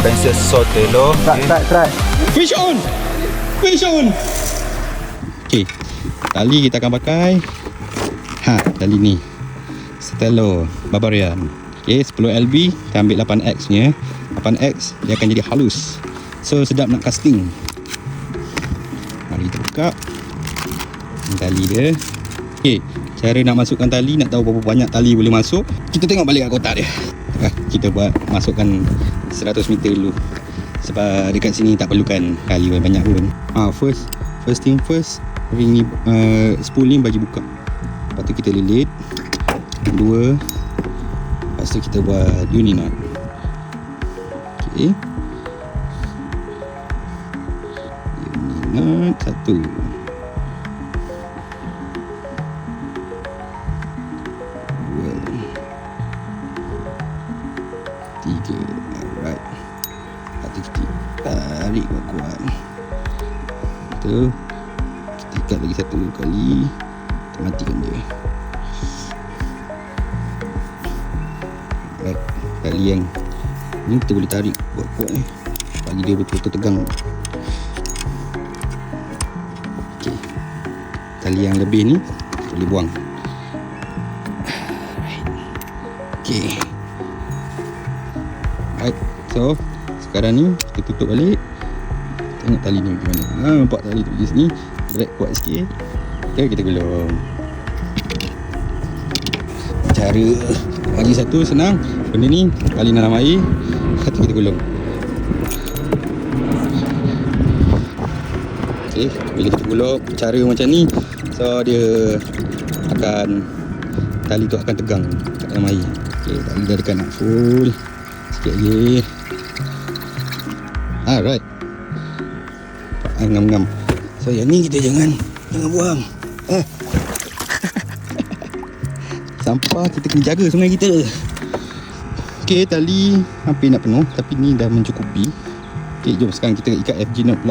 Princess Sotelo. Try. Fish on. Okay, tali kita akan pakai. Tali ni Sotelo Barbarian. Okay, 10 LB. Kita ambil 8X nya. 8X dia akan jadi halus. So sedap nak casting. Mari kita buka tali dia. Okay, cara nak masukkan tali, nak tahu berapa banyak tali boleh masuk, kita tengok balik kat kotak dia. Kita buat masukkan 100 meter dulu, sebab dekat sini tak perlukan tali banyak pun. First thing first, ring ni, spool ni bagi buka. Lepas tu kita lilit 2. Lepas tu kita buat uni knot. Okay, uni knot 1, 3. Alright. Lepas tu kita tarik kuat-kuat. Tu kita ikat lagi 1 kali. Kita matikan dia. Alright. Kali yang ni kita boleh tarik kuat-kuat bagi dia betul-betul tegang. Okay, tali yang lebih ni boleh buang. Okay. Alright, so sekarang ni kita tutup balik. Tengok tali ni macam mana. Nampak tali tu di sini. Drag kuat sikit. Okay, kita gulung. Cara lagi satu senang. Benda ni tali dalam air. Lepas tu kita gulung. Okay, bila kita gulung cara macam ni, so dia akan, tali tu akan tegang kat dalam air. Okay, tali dah dekat nak full. Sikit lagi. Alright. Ngam-ngam. So yang ni kita jangan buang. Sampah kita kena jaga sungai kita. Okay, tali hampir nak penuh, tapi ni dah mencukupi. Okay, jom sekarang kita ikat FG knot pula.